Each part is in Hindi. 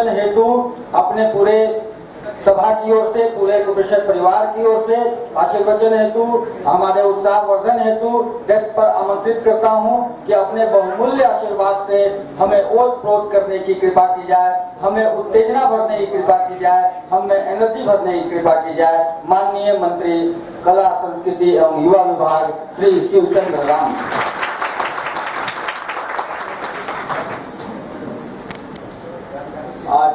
आशीर्वचन हेतु अपने पूरे सभा की ओर से, पूरे कुपेश्वर परिवार की ओर से आशीर्वचन हेतु, हमारे उत्साह वर्धन हेतु डेस्क पर आमंत्रित करता हूं कि अपने बहुमूल्य आशीर्वाद से हमें ओतप्रोत करने की कृपा की जाए, हमें उत्तेजना भरने की कृपा की जाए, हमें एनर्जी भरने की कृपा की जाए। माननीय मंत्री कला, संस्कृति एवं युवा विभाग श्री शिवचंद्र राम। आज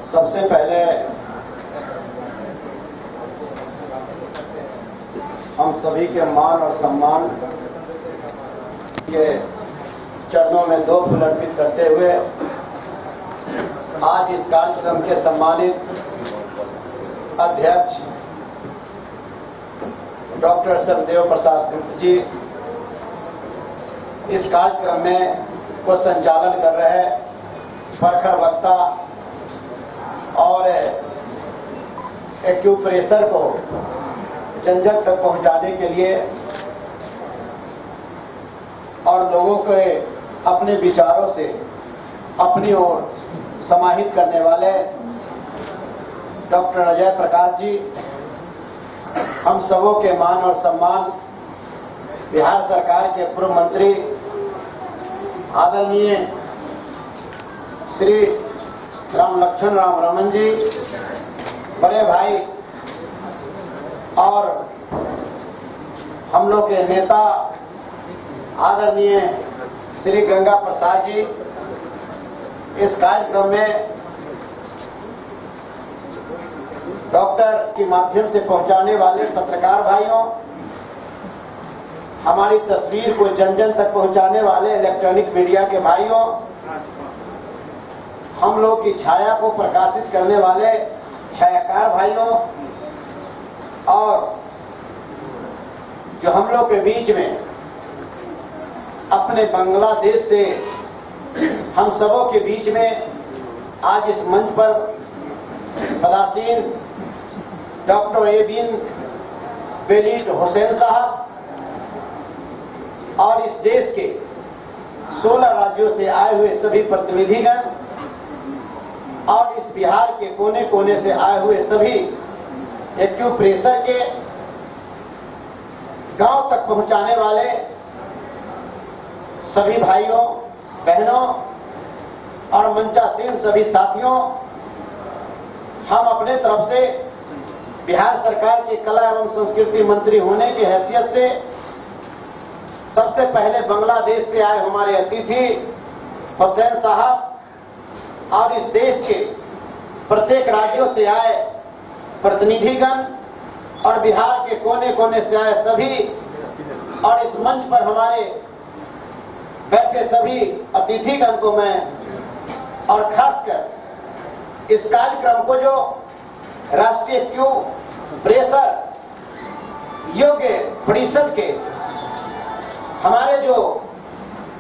सबसे पहले हम सभी के मान और सम्मान के चरणों में दो फूल अर्पित करते हुए आज इस कार्यक्रम के सम्मानित अध्यक्ष डॉक्टर सरदेव प्रसाद गुप्ता जी इस कार्यक्रम में को संचालन कर रहे प्रखर वक्ता और एक्यूप्रेशर को जन जन तक पहुंचाने के लिए और लोगों के अपने विचारों से अपनी ओर समाहित करने वाले डॉक्टर अजय प्रकाश जी, हम सबों के मान और सम्मान बिहार सरकार के पूर्व मंत्री आदरणीय श्री राम लक्ष्मण राम रमन जी, बड़े भाई और हम लोग के नेता आदरणीय श्री गंगा प्रसाद जी, इस कार्यक्रम में डॉक्टर के माध्यम से पहुंचाने वाले पत्रकार भाइयों, हमारी तस्वीर को जन जन तक पहुंचाने वाले इलेक्ट्रॉनिक मीडिया के भाइयों, हम लोग की छाया को प्रकाशित करने वाले छायाकार भाइयों और जो हम लोग के बीच में अपने बांग्लादेश से हम सबों के बीच में आज इस मंच पर पदासीन डॉक्टर एबिन बेलीड हुसैन साहब और इस देश के 16 राज्यों से आए हुए सभी प्रतिनिधिगण और इस बिहार के कोने कोने से आए हुए सभी एक्यूप्रेशर के गांव तक पहुंचाने वाले सभी भाइयों बहनों और मंचासीन सभी साथियों, हम अपने तरफ से बिहार सरकार के कला एवं संस्कृति मंत्री होने की हैसियत से सबसे पहले बांग्लादेश से आए हमारे अतिथि हुसैन साहब और इस देश के प्रत्येक राज्यों से आए प्रतिनिधिगण और बिहार के कोने कोने से आए सभी और इस मंच पर हमारे बैठे सभी अतिथिगण को मैं और खासकर इस कार्यक्रम को जो राष्ट्रीय एक्यूप्रेशर योग्य परिषद के हमारे जो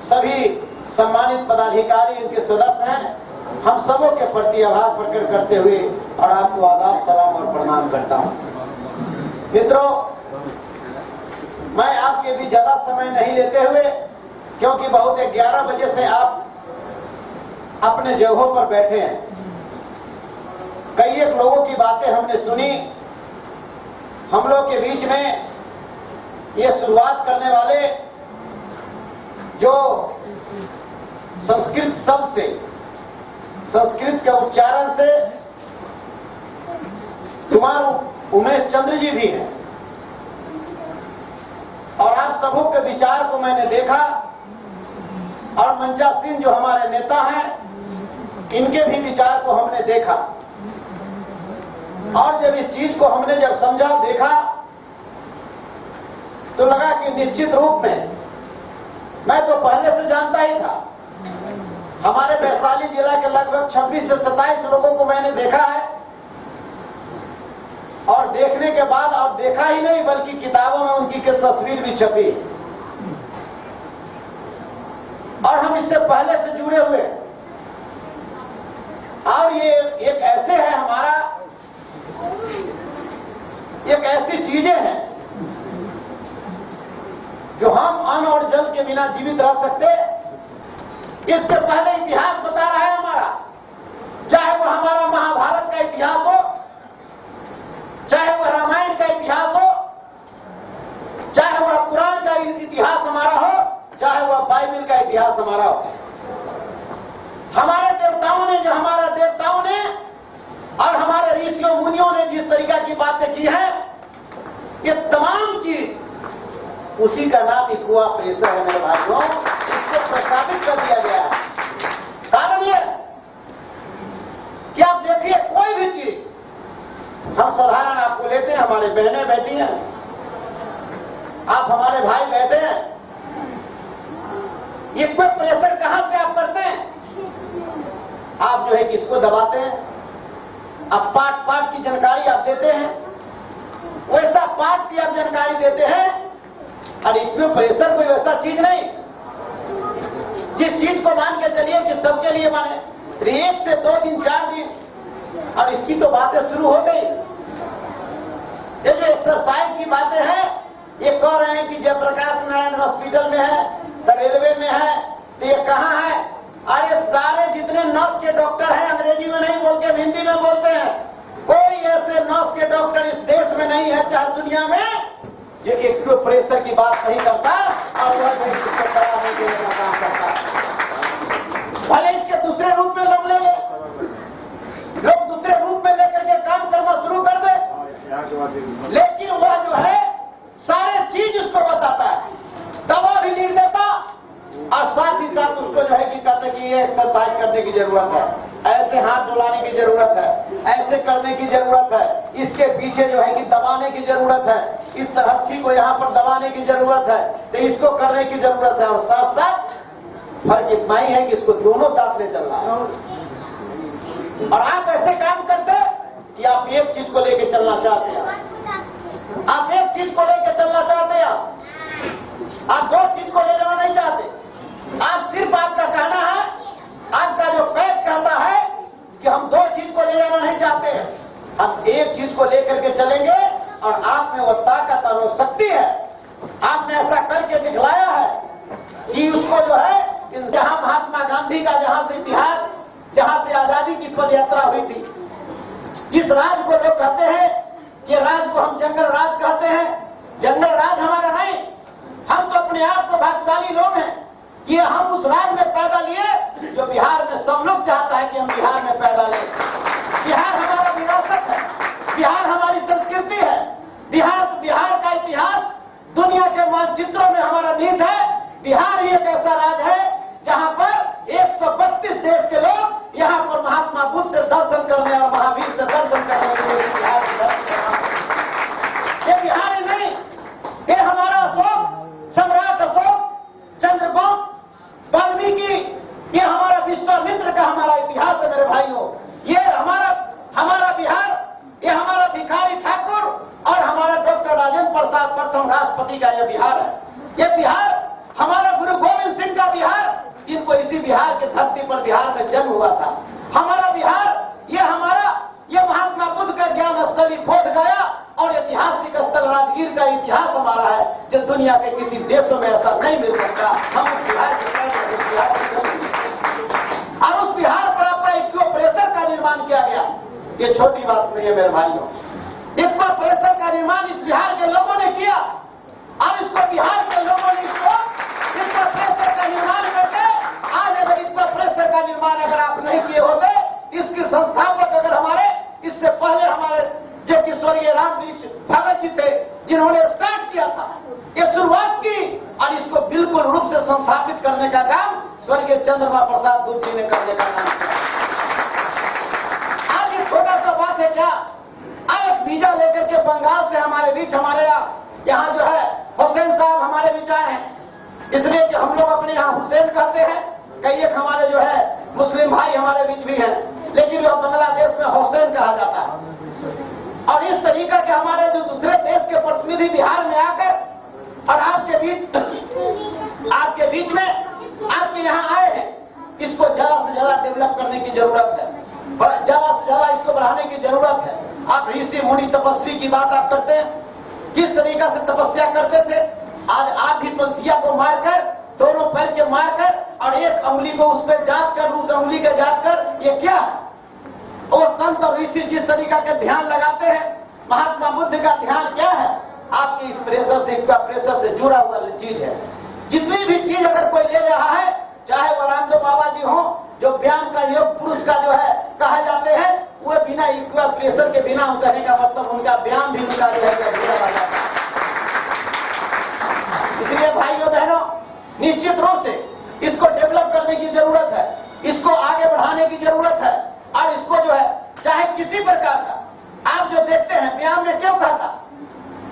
सभी सम्मानित पदाधिकारी उनके सदस्य हैं, हम सबों के प्रति आभार प्रकट करते हुए और आपको आदाब सलाम और प्रणाम करता हूं। मित्रों, मैं आपके भी ज्यादा समय नहीं लेते हुए, क्योंकि बहुत 11 बजे से आप अपने जगहों पर बैठे हैं, कई एक लोगों की बातें हमने सुनी। हम लोग के बीच में ये शुरुआत करने वाले जो संस्कृत शब्द से, संस्कृत के उच्चारण से कुमार उमेश चंद्र जी भी हैं और आप सबों के विचार को मैंने देखा और मंचासीन जो हमारे नेता हैं इनके भी विचार को हमने देखा और जब इस चीज को हमने जब समझा देखा तो लगा कि निश्चित रूप में मैं तो पहले से जानता ही था। हमारे वैशाली जिला के लगभग 26 से 27 लोगों को मैंने देखा है और देखने के बाद अब देखा ही नहीं बल्कि किताबों में उनकी की तस्वीर भी छपी और हम इससे पहले से जुड़े हुए और ये एक ऐसे है हमारा, एक ऐसी चीजें हैं जो हम अन्न और जल के बिना जीवित रह सकते, इससे पहले इतिहास बता रहा है हमारा तरीका की बातें की हैं, ये तमाम चीज उसी का नाम इक्वा प्रेशर है मेरे भाइयों। इसको प्रस्तावित कर दिया गया है। कारण ये कि आप देखिए, कोई भी चीज हम साधारण आपको लेते हैं, हमारे बहनें बैठी हैं, आप हमारे भाई बैठे हैं, ये कोई प्रेशर कहां से आप करते हैं? आप जो है किसको दबाते हैं, अब पार्ट पार्ट की जानकारी आप देते हैं, वैसा पार्ट की आप जानकारी देते हैं। और इक्विप प्रेशर कोई वैसा चीज नहीं जिस चीज को मान के चलिए कि सबके लिए माने 1 से 2 दिन 4 दिन, और इसकी तो बातें शुरू हो गई। ये जो एक्सरसाइज की बातें हैं, ये कह रहे हैं कि जयप्रकाश नारायण हॉस्पिटल में है, तो रेलवे में है, तो ये कहां है? अरे सारे जितने नर्स के डॉक्टर हैं, अंग्रेजी में नहीं बोल के हिंदी में बोलते हैं। कोई ऐसे नर्स के डॉक्टर इस देश में नहीं है, चाहे दुनिया में, जो एक्विप प्रेशर की बात नहीं करता और वह इसको कराने के लिए काम करता। भले इसके दूसरे रूप में लोग ले ले, लोग दूसरे रूप में लेकर के काम करना शुरू कर दे, लेकिन वह जो है सारे चीज उसको बताता है, दवा भी लिख देता, और साथ ही साथ उसको जो है कि कहते कि ये एक्सरसाइज करने की जरूरत है, ऐसे हाथ डुलाने की जरूरत है, ऐसे करने की जरूरत है, इसके पीछे जो है कि दबाने की जरूरत है, इस तरह को यहाँ पर दबाने की जरूरत है, तो इसको करने की जरूरत है। और साथ साथ फर्क इतना ही है कि इसको दोनों साथ ले चलना है। और आप ऐसे काम करते कि आप एक चीज को लेकर चलना चाहते हैं, आप एक चीज को लेकर चलना चाहते हैं, आप 2 चीज को ले जाना नहीं चाहते। आज सिर्फ आपका कहना है, आज का जो फैक्ट कहता है कि हम 2 चीज को ले जाना नहीं चाहते, हम एक चीज को लेकर के चलेंगे, और आप में वो ताकत और वो शक्ति है, आपने ऐसा करके दिखलाया है कि उसको जो है, जहां महात्मा गांधी का जहां से इतिहास, जहां से आजादी की पद यात्रा हुई थी, जिस राज को लोग कहते हैं कि राज को हम जंगल राज कहते हैं, जंगल राज हमारा नहीं, हम तो अपने आप को भाग्यशाली लोग हैं कि हम उस राज में पैदा लिए जो बिहार में सब लोग चाहता है कि हम बिहार में पैदा लें। बिहार हमारा विरासत है, बिहार हमारी संस्कृति है, बिहार का इतिहास दुनिया के मानचित्रों में हमारा नींव है। बिहार ही एक ऐसा राज्य है जहां पर 132 देश के लोग यहाँ पर महात्मा बुद्ध से दर्शन करने और महावीर से दर्शन करने के लिए बिहार ये बिहार ही नहीं, ये हमारा अशोक, सम्राट अशोक, चंद्रगुप्त, वाल्मीकि, ये हमारा विश्वामित्र का हमारा इतिहास है मेरे भाइयों। ये हमारा बिहार, ये हमारा भिखारी ठाकुर और हमारा डॉक्टर राजेंद्र प्रसाद प्रथम राष्ट्रपति का यह बिहार है। ये बिहार हमारा गुरु गोविंद सिंह का बिहार, जिनको इसी बिहार की धरती पर बिहार में जन्म हुआ था। हमारा बिहार, ये महात्मा बुद्ध का ज्ञान स्थली बोध गया और ऐतिहासिक स्थल राजगीर का इतिहास हमारा है, जो दुनिया के किसी देशों में ऐसा नहीं मिल सकता। हम उस बिहार और उस बिहार पर अपना इक्विप प्रेशर का निर्माण किया गया। ये छोटी बात नहीं है मेरे भाइयों, इक्विप प्रेशर का निर्माण इस बिहार के लोगों ने किया, और इसको बिहार के लोगों ने इक्विप प्रेशर का निर्माण करके आज अगर इक्विप प्रेशर का निर्माण अगर आप नहीं किए होते, इसके संस्थापक अगर हमारे इससे पहले हमारे जो कि स्वर्गीय रामवृक्ष भगत जी थे, जिन्होंने स्टार्ट किया था, ये शुरुआत की, और इसको बिल्कुल रूप से संस्थापित करने का काम स्वर्गीय चंद्रमा प्रसाद बुद्ध जी ने करने का काम किया। आज ये छोटा सा बात है क्या? आज एक वीजा लेकर के बंगाल से हमारे बीच, हमारे यहाँ जो है हुसैन साहब हमारे बीच आए हैं, इसलिए कि हम लोग अपने यहाँ हुसैन कहते हैं, कई एक हमारे जो है मुस्लिम भाई हमारे बीच भी हैं, लेकिन जो बांग्लादेश में हुसैन कहा जाता है। और इस तरीका के हमारे जो दूसरे देश के प्रतिनिधि बिहार में आकर और आपके बीच में आपके यहाँ आए हैं, इसको ज्यादा से ज्यादा डेवलप करने की जरूरत है, ज्यादा से ज्यादा इसको बढ़ाने की जरूरत है। आप ऋषि मुनि तपस्वी की बात आप करते हैं, किस तरीका से तपस्या करते थे। आज आप भी पंथिया को मारकर, दोनों पैर के मारकर और एक उंगली को उस पर जात कर, उस उंगली के जात कर, ये क्या है? और संत और ऋषि जिस तरीका के ध्यान लगाते हैं, महात्मा बुद्ध का ध्यान क्या है? आपकी इस प्रेशर से, इसका प्रेशर से जुड़ा हुआ चीज है। जितनी भी चीज अगर कोई ले रहा है, चाहे वो रामदेव बाबा जी हो, जो व्यायाम का योग पुरुष का जो है कहा जाते हैं, वो बिना इक्वल प्रेशर के बिना कहने का मतलब उनका व्यायाम भी उनका जो है अधूरा रह जाता है। इसलिए भाइयों बहनों, निश्चित रूप से इसको डेवलप करने की जरूरत है, इसको आगे बढ़ाने की जरूरत है। और इसको जो है चाहे किसी प्रकार का आप जो देखते हैं, व्यायाम में क्यों कहता,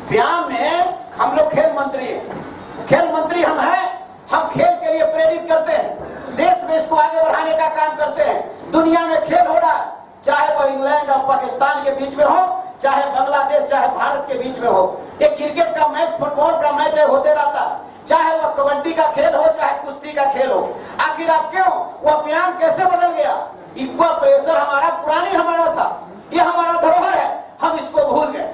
व्यायाम में हम लोग खेल मंत्री हैं, खेल मंत्री हम हैं, हम खेल के लिए प्रेरित करते हैं, देश में इसको आगे बढ़ाने का काम करते हैं। दुनिया में खेल हो रहा है, चाहे वो इंग्लैंड और पाकिस्तान के बीच में हो, चाहे बांग्लादेश, चाहे भारत के बीच में हो। ये क्रिकेट का मैच, फुटबॉल का मैच होते रहता है, चाहे वह कबड्डी का खेल हो, चाहे कुश्ती का खेल हो। आखिर आप क्यों, वह व्यायाम कैसे बदल गया? इक्वा प्रेशर हमारा पुरानी हमारा था, ये हमारा धरोहर है, हम इसको भूल गए,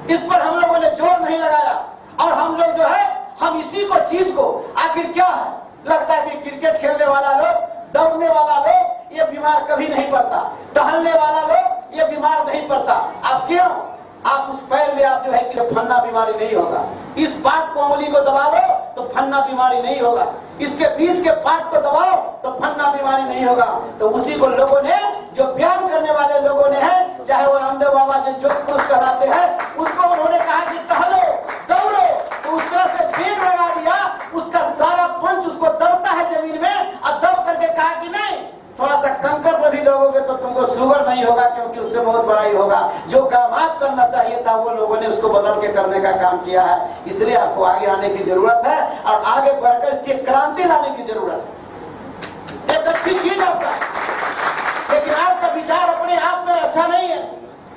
इस पर हम लोगों ने जोर नहीं लगाया। और हम लोग जो है, हम इसी को चीज को आखिर क्या है, लगता है कि क्रिकेट खेलने वाला लोग, दौड़ने वाला लोग ये बीमार कभी नहीं पड़ता, टहलने वाला लोग ये बीमार नहीं पड़ता। आप क्यों, आप उस पैर में आप जो है कि फन्ना बीमारी नहीं होगा, इस पार्ट को उंगली को दबा लो तो फन्ना बीमारी नहीं होगा, इसके बीच के पार्ट को दबाओ तो फन्ना बीमारी नहीं होगा। तो उसी को लोगों ने, जो व्यायाम करने वाले लोगों ने है, चाहे वो रामदेव बाबा जो जोग पुरुष कहलाते हैं, उसको उन्होंने कहा कि टहलो दौड़ो, तो उस तरह से पेड़ लगा दिया, उसका सारा पंच उसको दबता है जमीन में, और दब करके कहा कि नहीं, थोड़ा सा कंकर पर भी दोगे तो तुमको शुगर नहीं होगा, क्योंकि उससे बहुत बड़ाई होगा। जो काम आप करना चाहिए था वो लोगों ने उसको बदल के करने का काम किया है। इसलिए आपको आगे आने की जरूरत है और आगे बढ़कर इसकी क्रांति लाने की जरूरत है। एक अच्छी चीज आपका, लेकिन आपका विचार अपने आप में अच्छा नहीं है,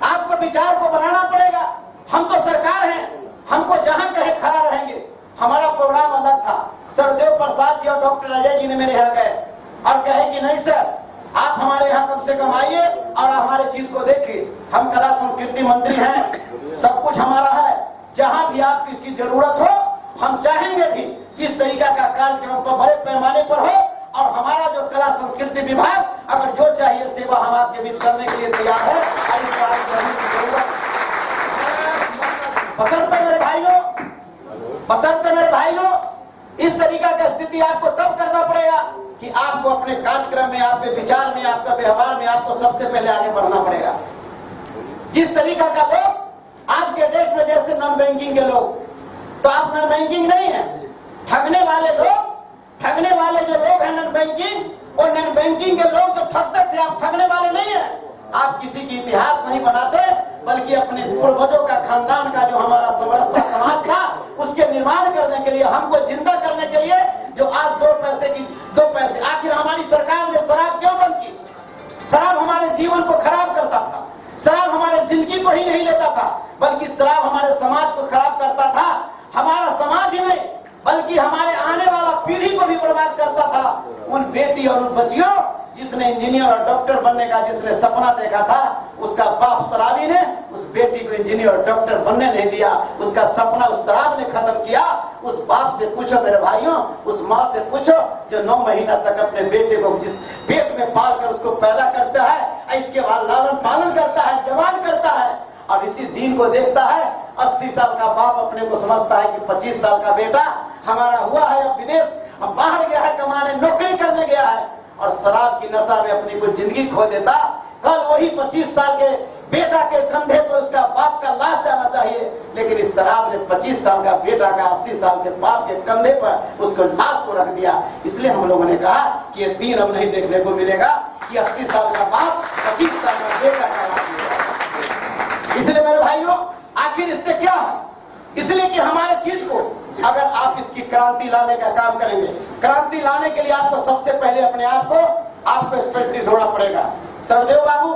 आपको विचार को बनाना पड़ेगा। हम तो सरकार हैं, हमको जहां कहे खड़ा रहेंगे। हमारा प्रोग्राम अलग था, सरदेव प्रसाद जी और डॉक्टर अजय जी ने मेरे यहाँ गए और कहे कि नहीं सर, आप हमारे यहाँ कम से कम आइए और हमारे चीज को देखिए, हम कला संस्कृति मंत्री हैं, सब कुछ हमारा है, जहां भी आपकी इसकी जरूरत हो हम चाहेंगे भी किस तरीका का कार्यक्रम पर बड़े पैमाने पर हो, और हमारा जो कला संस्कृति विभाग अगर जो चाहिए सेवा हम आपके बीच करने के लिए तैयार है। और इस बात करने की जरूरत बसंत मेरे भाइयों, बसंत मेरे भाइयों, इस तरीका का स्थिति आपको तब करना पड़ेगा कि आपको अपने कार्यक्रम में, आपके विचार में, आपका व्यवहार में आपको सबसे पहले आगे बढ़ना पड़ेगा। जिस तरीका का लोग आज के देश में, जैसे नॉन बैंकिंग के लोग, तो आप नॉन बैंकिंग नहीं है, ठगने वाले लोग, ठगने वाले जो लोग हैं नॉन बैंकिंग, और नॉन बैंकिंग के लोग जो ठगते थे, आप ठगने वाले नहीं है। आप किसी की इतिहास नहीं बनाते, बल्कि अपने पूर्वजों का, खानदान का जो हमारा समरसता समाज था, उसके निर्माण करने के लिए, हमको जिंदा करने के लिए, जो आज 2 पैसे आखिर हमारी सरकार ने शराब क्यों बंद की? शराब हमारे जीवन को खराब करता था, शराब हमारे जिंदगी को ही नहीं लेता था, बल्कि शराब हमारे समाज को खराब करता था। हमारा समाज ही नहीं, बल्कि हमारे आने वाला पीढ़ी को भी बर्बाद करता था। उन बेटी और उन बच्चियों, जिसने इंजीनियर और डॉक्टर बनने का जिसने सपना देखा था, उसका बाप शराबी ने उस बेटी को इंजीनियर और डॉक्टर बनने नहीं दिया, उसका सपना उस शराब ने खत्म किया। उस बाप से पूछो मेरे भाइयों, उस माँ से पूछो जो 9 महीना तक अपने बेटे को जिस पेट में पाल कर उसको पैदा करता है, इसके बाद लालन पालन करता है, जवान करता है, और इसी दिन को देखता है 80 साल का बाप अपने को समझता है कि 25 साल का बेटा हमारा हुआ है, अब विदेश, अब बाहर गया है कमाने, नौकरी करने गया है, और शराब की नशा में अपनी कोई जिंदगी खो देता। कल वही 25 साल के बेटा के कंधे पर उसका बाप का लाश जाना चाहिए, लेकिन इस शराब ने 25 साल का बेटा का 80 साल के बाप के कंधे पर उसको लाश को रख दिया। इसलिए हम लोगों ने कहा कि ये दिन अब नहीं देखने को मिलेगा कि 80 साल का बाप 25 साल का बेटा का लाश लेगा। इसलिए मेरे भाइयों, आखिर इससे क्या है? इसलिए कि हमारे चीज को अगर आप इसकी क्रांति लाने का काम करेंगे, क्रांति लाने के लिए आपको सबसे पहले अपने आप को आपको स्पेशलिस्ट होना पड़ेगा। सरदेव बाबू,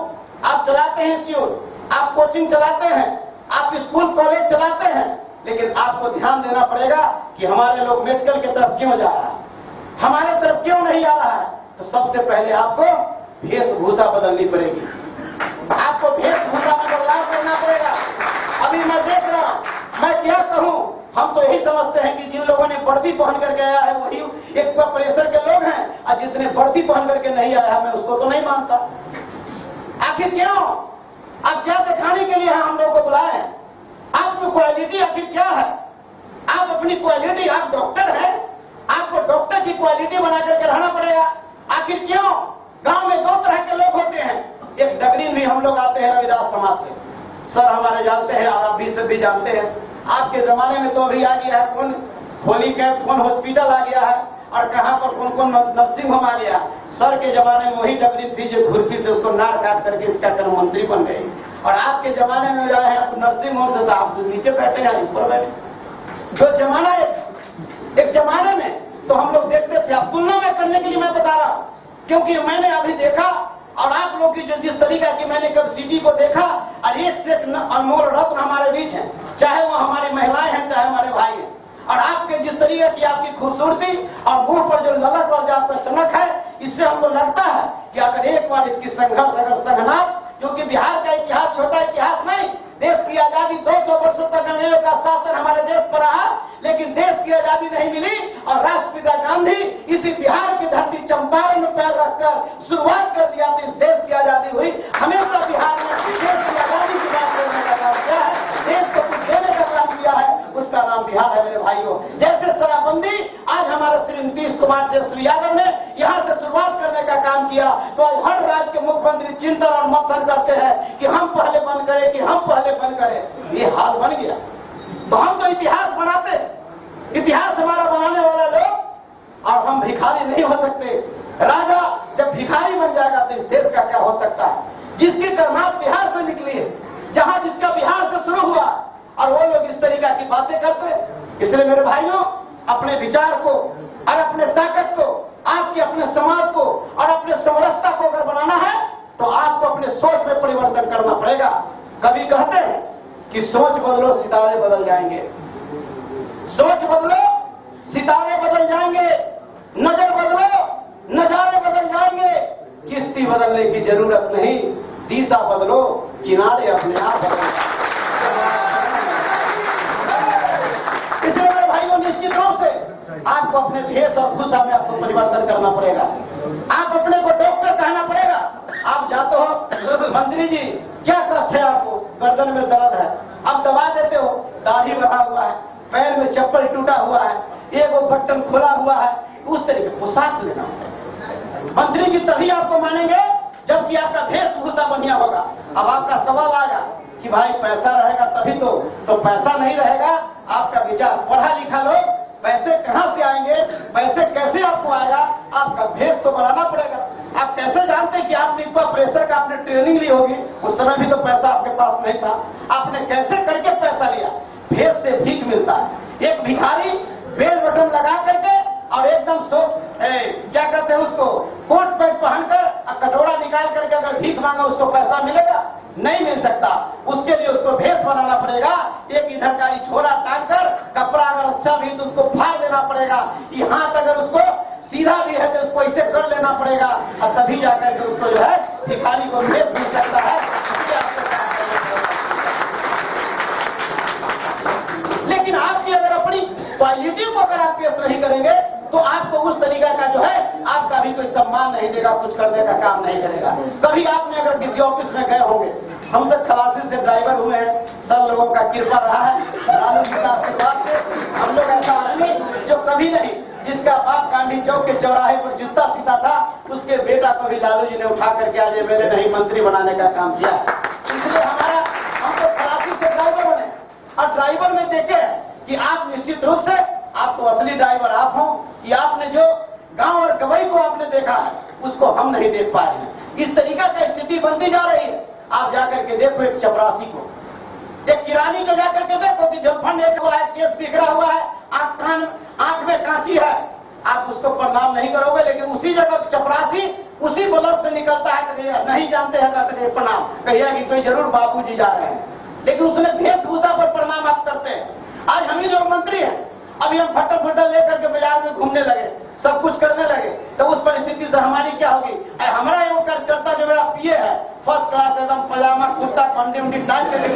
आप चलाते हैं इंस्टीट्यूट, आप कोचिंग चलाते हैं, आप स्कूल कॉलेज चलाते हैं, लेकिन आपको ध्यान देना पड़ेगा कि हमारे लोग मेडिकल की तरफ क्यों जा रहा है, हमारे तरफ क्यों नहीं आ रहा है। तो सबसे पहले आपको वेशभूषा बदलनी पड़ेगी, आपको वेशभूषा में बदलाव करना पड़ेगा। अभी मैं देख रहा हूं, मैं क्या कहूं, हम तो यही समझते हैं कि जिन लोगों ने वर्दी पहन करके आया है वही एक प्रेशर के लोग हैं, और जिसने वर्दी पहन करके नहीं आया है मैं उसको तो नहीं मानता। आखिर क्यों? आप क्या दिखाने के लिए हम लोग को बुलाए? आपकी क्वालिटी आखिर क्या है? आप अपनी क्वालिटी, आप डॉक्टर हैं, आपको डॉक्टर की क्वालिटी बना करके रहना पड़ेगा। आखिर क्यों? गांव में 2 तरह के लोग होते हैं, एक डगरीन भी हम लोग आते हैं रविदास समाज से, सर हमारे जानते हैं और आप भी सब भी जानते हैं, आपके जमाने में तो अभी आ गया है कौन होली कैंप, कौन हॉस्पिटल आ गया है और कहां पर कौन कौन नर्सिंग होम आ गया। सर के जमाने में वही डगरी थी जो खुरपी से उसको नार काट करके इसका कर्म मंत्री बन गई, और आपके जमाने में जो है नर्सिंग होम से तो आप नीचे बैठे हैं, ऊपर बैठे। जो जमाना एक जमाने में तो हम लोग देखते थे, अब तुलना में करने के लिए मैं बता रहा हूं, क्योंकि मैंने अभी देखा और आप लोग की जो जिस तरीका की मैंने कब सिटी को देखा, और एक से अनमोल रत्न हमारे बीच हैं, चाहे वो हमारी महिलाएं हैं चाहे हमारे भाई हैं, और आपके जिस तरीके की आपकी खूबसूरती और मुंह पर जो ललक और जो आपका चमक है, इससे हमको लगता है कि अगर एक बार इसकी संघर्ष अगर संघना, क्योंकि बिहार का इतिहास छोटा इतिहास नहीं, देश की आजादी 200 वर्षों तक अंग्रेजों का शासन हमारे देश पर रहा, लेकिन देश की आजादी नहीं मिली, और राष्ट्रपिता गांधी इसी बिहार की धरती चंपारण में पैर रखकर शुरुआत कर दिया तो इस देश की आजादी हुई। हमेशा बिहार ने देश की आजादी की बात करने का काम किया है, देश को कुछ देने का काम किया है, उसका नाम बिहार है मेरे भाइयों। जैसे शराबबंदी आज हमारे श्री नीतीश कुमार तेजस्वी यादव ने यहां से शुरुआत करने का काम किया, तो हर राज्य के मुख्यमंत्री चिंतन और मंथन करते हैं कि हम पहले बंद करें कि हम पहले बंद करें। ये हाल बन गया, तो हम तो इतिहास बनाते हैं, इतिहास हमारा बनाने वाला लोग, और हम भिखारी नहीं हो सकते। राजा जब भिखारी बन जाएगा तो इस देश का क्या हो सकता है, जिसकी कर्मात बिहार से निकली है, जहां जिसका बिहार से शुरू हुआ, और वो लोग इस तरीका की बातें करते हैं। इसलिए मेरे भाइयों, अपने विचार को और अपने ताकत को, आपके अपने समाज को और अपने समरसता को अगर बनाना है तो आपको अपने सोच में परिवर्तन करना पड़ेगा। कभी कहते हैं कि सोच बदलो सितारे बदल जाएंगे, सोच बदलो सितारे बदल जाएंगे, नजर बदलो नजारे बदल जाएंगे, किश्ती बदलने की जरूरत नहीं, दिशा बदलो किनारे अपने आप बदल जाएंगे। इसलिए मेरे भाइयों, निश्चित रूप से आपको अपने भेष और भूषा में आपको परिवर्तन करना पड़ेगा, आप अपने को डॉक्टर कहना पड़ेगा। आप जाते हो मंत्री जी क्या कष्ट है आपको, गर्दन में दर्द है, आप दबा देते हो, दाढ़ी बढ़ा हुआ है, पैर में चप्पल टूटा हुआ है, एक बटन खुला हुआ है, उस तरीके पोशाक लेना होगा। मंत्री जी तभी आपको मानेंगे जबकि आपका वेशभूषा बढ़िया होगा। अब आपका सवाल आएगा कि भाई पैसा रहेगा तभी तो पैसा नहीं रहेगा, आपका विचार, पढ़ा लिखा लोग, पैसे कहां से आएंगे, पैसे कैसे आपको आएगा, आपका भेष तो बनाना पड़ेगा। आप कैसे जानते हैं कि आपने प्रेशर का आपने ट्रेनिंग ली होगी, उस समय भी तो पैसा आपके पास नहीं था, आपने कैसे करके पैसा लिया? भेष से भीख मिलता है। एक भिखारी बेल बटन लगा करके और एकदम क्या कहते हैं उसको, कोट पैंट पहनकर कटोरा निकाल करके अगर भीख मांगा उसको पैसा मिलेगा? नहीं मिल सकता। उसके लिए उसको भेष बनाना पड़ेगा, एक इधर का झोला टांग कर, कपड़ा अगर अच्छा भी तो उसको फाड़ देना पड़ेगा, कि हाथ अगर उसको सीधा भी है तो उसको इसे कर लेना पड़ेगा, और तभी जाकर के उसको जो है भिखारी को भेष मिल सकता है। लेकिन आपकी अगर अपनी क्वालिटी को अगर आप पेश नहीं करेंगे तो आपको उस तरीका का जो है आपका भी कोई सम्मान नहीं देगा, कुछ करने का काम नहीं करेगा। कभी आपने अगर किसी ऑफिस में गए होंगे, हम तक खलासी से ड्राइवर हुए हैं, सब लोगों का कृपा रहा है, लालू जी का आशीर्वाद से हम लोग ऐसा आदमी जो कभी नहीं, जिसका बाप गांधी चौक के चौराहे पर जूता सीता था, उसके बेटा को भी लालू जी ने उठा करके आज मेरे नहीं मंत्री बनाने का काम किया है। इसलिए हम तो खलासी से ड्राइवर बने, और ड्राइवर में देखे कि आप निश्चित रूप से आप तो असली ड्राइवर आप हो, कि आपने जो गांव और गवई को आपने देखा है उसको हम नहीं देख पाए हैं। इस तरीका का स्थिति बनती जा रही है। आप जाकर के देखो एक चपरासी को, एक किरानी को जाकर के देखो कि जलफंड एक हुआ है, केस बिखरा हुआ है, आंख में कांची है, आप उसको प्रणाम नहीं करोगे। लेकिन उसी जगह चपरासी उसी बलद से निकलता है तो नहीं जानते हैं करते प्रणाम, कहिए कि तो जरूर बापू जी जा रहे हैं, लेकिन उसने वेशभूषा पर प्रणाम आप करते हैं। आज हम ही लोग मंत्री हैं, अभी हम फट्टर लेकर के बाजार में घूमने लगे, सब कुछ करने लगे, तो उस परिस्थिति से हमारी क्या होगी? हमारा एवं कार्यकर्ता जो मेरा पीए है, फर्स्ट क्लास एकदम पजामा कुर्ता पंडी उंडी टाइट करके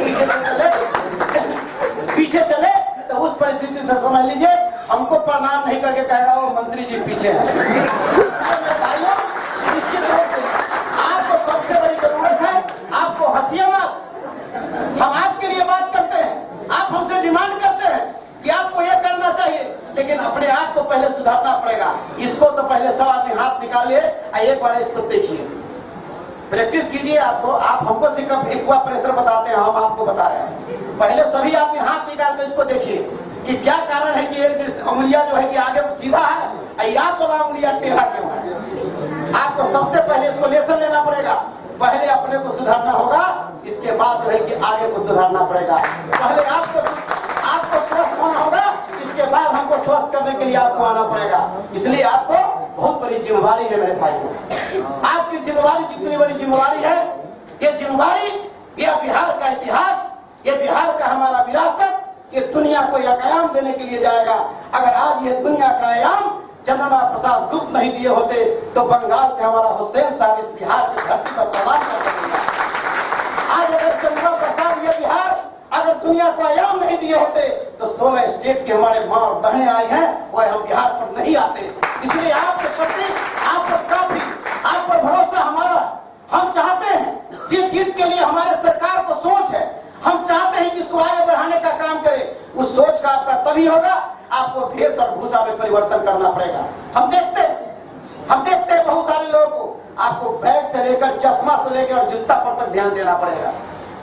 पीछे चले, तो उस परिस्थिति से समझ लीजिए हमको प्रणाम नहीं करके कहेगा वो मंत्री जी पीछे है। भाइयों, निश्चित रूप से आपको सबसे बड़ी जरूरत है, आपको हंसिए मत। हम आपके लिए बात करते हैं, आप हमसे डिमांड करते हैं कि आपको यह करना चाहिए, लेकिन अपने आप को पहले सुधारना पड़ेगा। इसको तो पहले सब आदमी हाथ निकालिए, एक बार इसको देखिए, प्रैक्टिस कीजिए। आपको आप हमको सिर्फ एक्वा प्रेशर बताते हैं, हम आपको बता रहे हैं। पहले सभी आप हाथ निकाल कर इसको देखिए कि क्या कारण है कि एक उंगलियां जो है कि आगे सीधा है, या तो उंगलियां टेढ़ा क्यों है। आपको सबसे पहले इसको लेसन लेना पड़ेगा। पहले अपने को सुधारना होगा, इसके बाद जो है कि आगे को सुधारना पड़ेगा। पहले आपको स्वस्थ होना होगा, इसके बाद हमको स्वस्थ करने के लिए आपको आना पड़ेगा। इसलिए आपको बहुत बड़ी जिम्मेवारी है मेरे भाई। आपकी जिम्मेवारी जितनी बड़ी जिम्मेवारी है, ये जिम्मेवारी, ये बिहार का इतिहास, ये बिहार का हमारा विरासत, ये दुनिया को एक आयाम देने के लिए जाएगा। अगर आज ये दुनिया का आयाम चंद्रमा प्रसाद गुप्त नहीं दिए होते तो बंगाल से हमारा हुसैन साहब इस बिहार की धरती पर प्रवास कर सकेंगे। आज अगर चंद्रमा प्रसाद ये बिहार अगर दुनिया को आयाम नहीं दिए होते तो 16 स्टेट के हमारे मां और बहनें आई हैं, वह हम बिहार पर नहीं आते। इसलिए आपके प्रति, आप पर काफी, आप पर भरोसा हमारा। हम चाहते हैं जिस चीज के लिए हमारे सरकार को सोच है, हम चाहते हैं कि इसको आगे बढ़ाने का काम करे। उस सोच का आपका तभी होगा, आपको भेष और भूषा में परिवर्तन करना पड़ेगा। हम देखते हैं बहुत सारे लोगों को, आपको बैग से लेकर चश्मा से लेकर और जूता पर तक ध्यान देना पड़ेगा।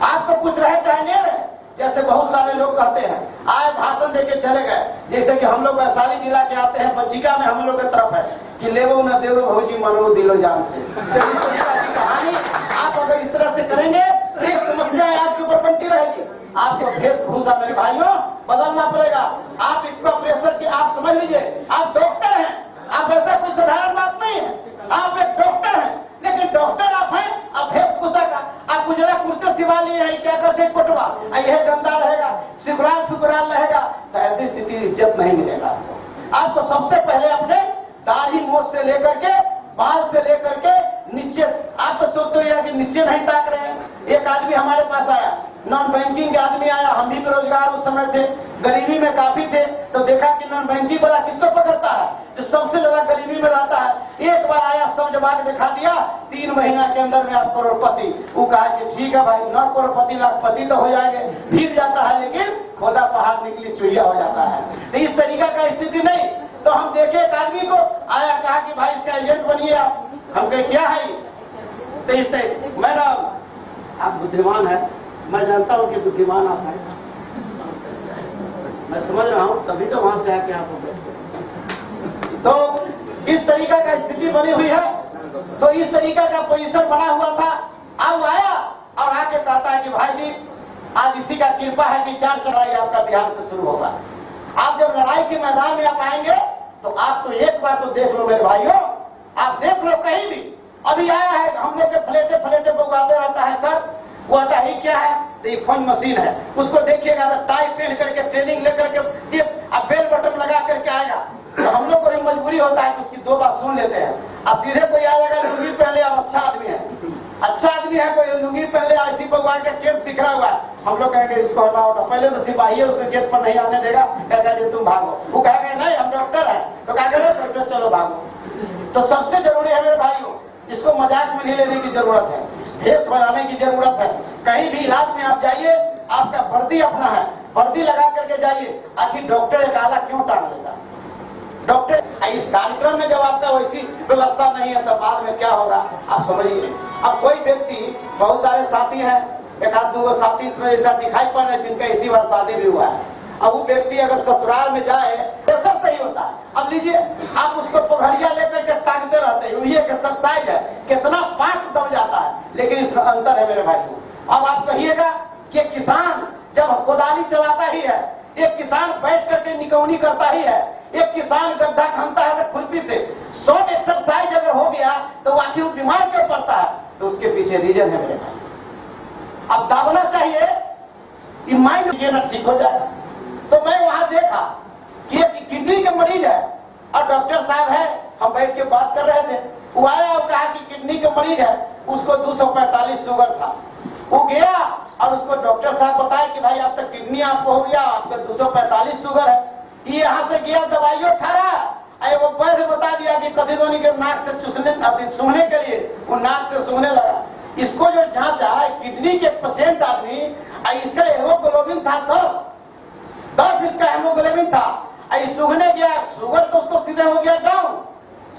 आपको कुछ रहे चाहे नहीं रहे, जैसे बहुत सारे लोग कहते हैं, आए भाषण देके चले गए। जैसे कि हम लोग वैशाली जिला के आते हैं, बच्चिका में हम लोग की तरफ है कि लेवो न देवो भौजी मनो दिलो जान से। तो इस तरह की कहानी आप अगर इस तरह से करेंगे तो ये समस्या आपके ऊपर बनती रहेगी। आपको वेशभूषा मेरे भाइयों बदलना पड़ेगा। आप इसका प्रेशर की आप समझ लीजिए, आप डॉक्टर हैं, आप ऐसा कोई साधारण बात नहीं है। आप एक डॉक्टर हैं, लेकिन डॉक्टर आप हैं, आप वेशभूषा का आप गुजरा कुर्ते सिवा लिए हैं, क्या करते कोटवा, यह गंदा रहेगा, सिकुराल फुकुराल रहेगा, तो ऐसी स्थिति इज्जत नहीं मिलेगा। आपको सबसे पहले अपने दाढ़ी मोछ से लेकर के, बाल से लेकर के नीचे, आप तो सोचते हो कि नीचे नहीं ताक रहे हैं। एक आदमी हमारे पास आया, नॉन बैंकिंग के आदमी आया, हम भी बेरोजगार उस समय थे, गरीबी में काफी थे, तो देखा कि नॉन बैंकिंग वाला किसको पकड़ता है, जो सबसे ज्यादा गरीबी में रहता है। एक बार आया, सब जवाब दिखा दिया, 3 महीना के अंदर में आप करोड़पति। वो कहा कि ठीक है भाई, 9 करोड़पति लाखपति तो हो जाएंगे। भीग जाता है, लेकिन खोदा पहाड़ निकली चुहिया हो जाता है। तो इस तरीका का स्थिति नहीं। तो हम देखे एक आदमी को आया, कहा कि भाई इसका एजेंट बनिए आप। हम कहे क्या है, तो इस तरह मैडम आप बुद्धिमान है, मैं जानता हूं कि बुद्धिमान आप हैं, मैं समझ रहा हूं, तभी तो वहां से आके आप हो गए। तो इस तरीका का स्थिति बनी हुई है। तो इस तरीका का पोजीशन बना हुआ था। अब आया और आके कहता है कि भाई जी आज इसी का कृपा है कि 4 चढ़ाई आपका बिहार से शुरू होगा। आप जब लड़ाई के मैदान में आप आएंगे तो आप तो एक बार तो देख लो मेरे भाइयों, आप देख लो कहीं भी। अभी आया है, हम लोग के फ्लेटे फ्लेटे बुगाते रहता है सर, वो आता ही क्या है, तो ये फन मशीन है, उसको देखिएगा तो टाई पहन करके ट्रेनिंग लेकर के अब बेल बटन लगा करके आएगा। तो हम लोग को भी मजबूरी होता है कि उसकी 2 बार सुन लेते हैं। अब सीधे कोई आएगा लुंगी पहन ले, अब अच्छा आदमी है, कोई लुंगी पहन ले, ऐसी भगवान का केस बिखरा हुआ है, हम लोग कहेंगे इसको हटाओ। तो पहले तो सिपाही है, उसको गेट पर नहीं आने देगा, कहेगा जी तुम भागो। वो कहेगा नहीं हम डॉक्टर हैं, तो कहेगा डॉक्टर चलो भागो। तो सबसे जरूरी है मेरे भाइयों, इसको मजाक में नहीं लेने की जरूरत है, भेष बनाने की जरूरत है। कहीं भी इलाज में आप जाइए, आपका वर्दी अपना है, वर्दी लगा करके जाइए। आखिर डॉक्टर एक आला क्यों टांग लेगा डॉक्टर? इस कार्यक्रम में जब आपका वैसी व्यवस्था नहीं है तो बाद में क्या होगा आप समझिए। अब कोई व्यक्ति, बहुत सारे साथी हैं, एक आध 2 साथी इसमें ऐसा दिखाई पड़ रहे जिनका इसी बार शादी भी हुआ है। अब वो व्यक्ति अगर ससुराल में जाए तो सब सही होता है। अब लीजिए आप उसको पोखरिया लेकर के टांगते रहते हैं, ये एक्सरसाइज है, कितना पांच दब जाता है, लेकिन इसमें अंतर है मेरे भाइयों। अब आप कहिएगा कि किसान जब कोदाली चलाता ही है, एक किसान बैठ करके निकौनी करता ही है, एक किसान गड्ढा खनता है तो खुरपी से, 100 एक्सरसाइज अगर हो गया तो आखिर वो बीमार क्यों पड़ता है? तो उसके पीछे रीजन है मेरे भाई। अब दाबना चाहिए कि माइंड ये ठीक हो जाए। तो मैं वहां देखा कि एक किडनी के मरीज है और डॉक्टर साहब है, हम बैठ के बात कर रहे थे। वो आया और कहा कि किडनी के मरीज है, उसको 245 शुगर था। वो गया और उसको डॉक्टर साहब बताया कि भाई आपका किडनी आपको हो गया, आपका 245 शुगर है। ये यहाँ से गया दवाइयों खा रहा, वो वैसे बता दिया कि कभी दोनों के नाक से चूसने सूंघने के लिए वो नाक से सूंघने लगा। इसको जो जांचा किडनी के पेशेंट आदमी, इसका हेमोग्लोबिन था 10 इसका हेमोग्लोबिन था। सूंघने गया, शुगर तो उसको सीधे हो गया डाउन,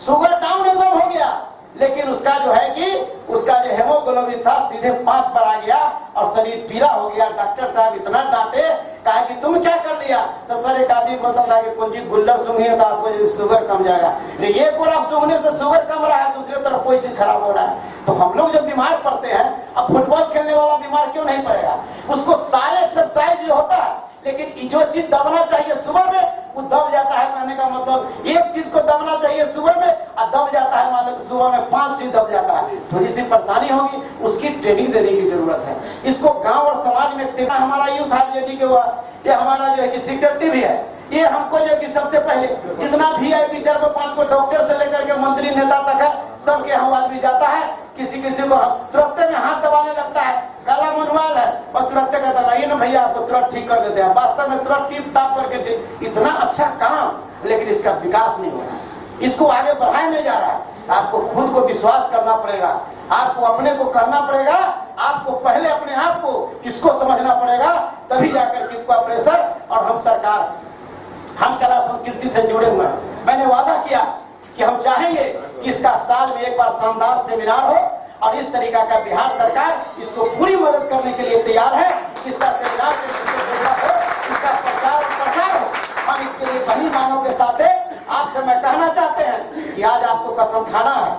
शुगर डाउन एकदम हो गया, लेकिन उसका जो है कि उसका जो हेमोग्लोबिन हीमोग्लोबिन था सीधे 5 पर आ गया और शरीर पीला हो गया। डॉक्टर साहब इतना डांटे, कहा कि तुम क्या कर दिया? तो सर एक आदमी बोलता था कि कुंजी गुल्लर सूंघिए तो आपको शुगर कम जाएगा। एक और आप सूंघने से शुगर कम रहा है, दूसरी तरफ कोई चीज खराब हो रहा है। तो हम लोग जब बीमार पड़ते हैं, अब फुटबॉल खेलने वाला बीमार क्यों नहीं पड़ेगा? उसको सारे एक्सरसाइज भी होता है, लेकिन जो चीज दबना चाहिए सुबह में वो दब जाता है। कहने का मतलब एक चीज को दबना चाहिए सुबह में और दब जाता है, मान लो सुबह में 5 चीज दब जाता है। थोड़ी सी परेशानी होगी, उसकी ट्रेनिंग देने की जरूरत है। इसको गांव और समाज में सेवा, हमारा यूथ आरजेडी के हुआ, ये हमारा जो है कि सेक्रेटरी भी है, ये हमको जो कि सबसे पहले जितना VIP 4 को 5 को डॉक्टर से लेकर के मंत्री नेता तक है, सबके हम आदमी जाता है। किसी किसी को तुरंत में हाथ दबाने लगता है, काला मनवाल है और तुरंत कहता लाइए ना भैया आपको तुरंत ठीक कर देते हैं। वास्तव में तुरंत टिप टाप करके इतना अच्छा काम, लेकिन इसका विकास नहीं हो रहा है, इसको आगे बढ़ाया नहीं जा रहा है। आपको खुद को विश्वास करना पड़ेगा, आपको अपने को करना पड़ेगा, आपको पहले अपने आप को इसको समझना पड़ेगा, तभी जाकर के प्रेशर और हम सरकार, हम कला संस्कृति से जुड़े हुए हैं। मैंने वादा किया कि हम चाहेंगे कि इसका साल में एक बार शानदार सेमिनार हो और इस तरीका का बिहार सरकार इसको पूरी मदद करने के लिए तैयार है। इसका सेमिनार हो, इसका प्रचार हो। हम इसके लिए बनी मानों के साथ आपसे मैं कहना चाहते हैं कि आज आपको कसम खाना है,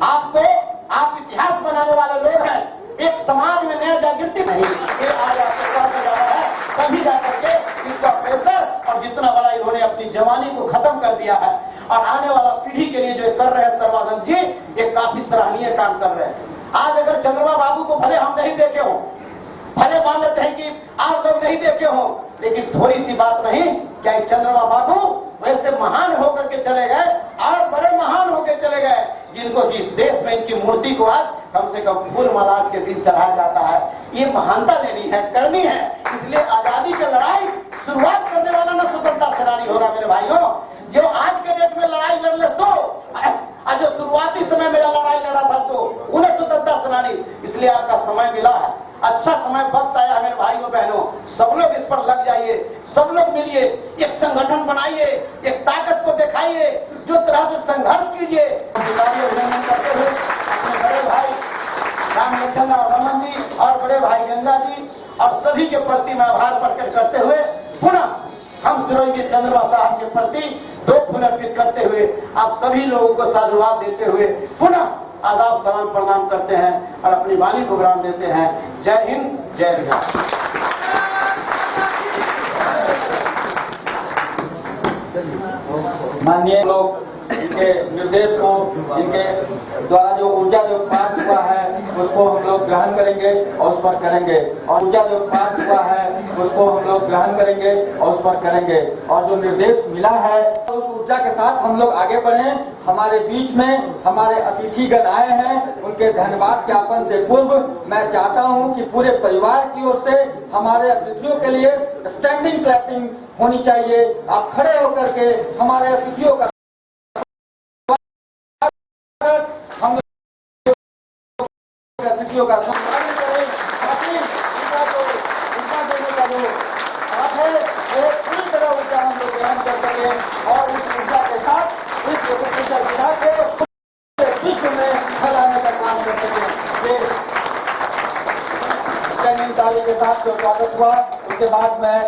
आप इतिहास बनाने वाले लोग हैं, एक समाज में नया जागृति नहीं, ये आज आपको कहने जा रहा है। तभी जाकर के इसका प्रेशर और जितना बड़ा इन्होंने अपनी जवानी को खत्म कर दिया है और आने वाला पीढ़ी के लिए जो कर रहे हैं सर्वानंद जी, ये काफी सराहनीय काम कर रहे हैं। आज अगर चंद्रमा बाबू को भले हम नहीं देखे हो, भले मान लेते हैं कि आप लोग नहीं देखे हो, लेकिन थोड़ी सी बात नहीं, क्या चंद्रमा बाबू वैसे महान होकर के चले गए और बड़े महान होकर चले गए, जिनको जिस देश में इनकी मूर्ति को आज कम से कम फूल माला के दिन चढ़ाया जाता है। ये महानता लेनी है, करनी है। इसलिए आजादी की लड़ाई शुरुआत करने वाला ना स्वतंत्रता सेनानी होगा मेरे भाइयों। जो आज के डेट में लड़ाई लड़ ले सो, जो शुरुआती समय में लड़ाई लड़ा था तो उन्हें स्वतंत्रता सेनानी। इसलिए आपका समय मिला है, अच्छा समय बख्श आया है मेरे भाइयों बहनों। सब लोग इस पर लग जाइए, सब लोग मिलिए, एक संगठन बनाइए, एक ताकत को दिखाइए, जो तरह से संघर्ष कीजिए। अभिनंदन करते हुए अपने बड़े भाई राम लक्ष्मण और रमन जी और बड़े भाई गंगा जी और सभी के प्रति मैं आभार प्रकट करते हुए पुनः हम सिरोही चंद्रमा साहब के प्रति 2 फूल अर्पित करते हुए आप सभी लोगों को साधुवाद देते हुए पुनः आदाब सलाम प्रणाम करते हैं और अपनी वाणी को विराम देते हैं। जय हिंद, जय बिहार। माननीय लोग इनके निर्देश को, इनके द्वारा जो ऊर्जा जो पास हुआ है उसको हम लोग ग्रहण करेंगे और उस पर करेंगे, और ऊर्जा जो पास हुआ है उसको हम लोग ग्रहण करेंगे और उस पर करेंगे, और जो निर्देश मिला है उस ऊर्जा के साथ हम लोग आगे बढ़ें। हमारे बीच में हमारे अतिथिगण आए हैं, उनके धन्यवाद ज्ञापन से पूर्व मैं चाहता हूं कि पूरे परिवार की ओर से हमारे अतिथियों के लिए स्टैंडिंग क्लैपिंग होनी चाहिए। आप खड़े होकर के हमारे अतिथियों का हम अतिथियों का सम्मान करें, ताकि उनका देने का जो बात है वो पूरी तरह ऊर्जा हम लोग ग्रहण कर सकें और इस ऊर्जा के साथ इस विधा को विश्व में फैलाने का काम कर सकें। ये ताली के साथ जो स्वागत हुआ उसके बाद मैं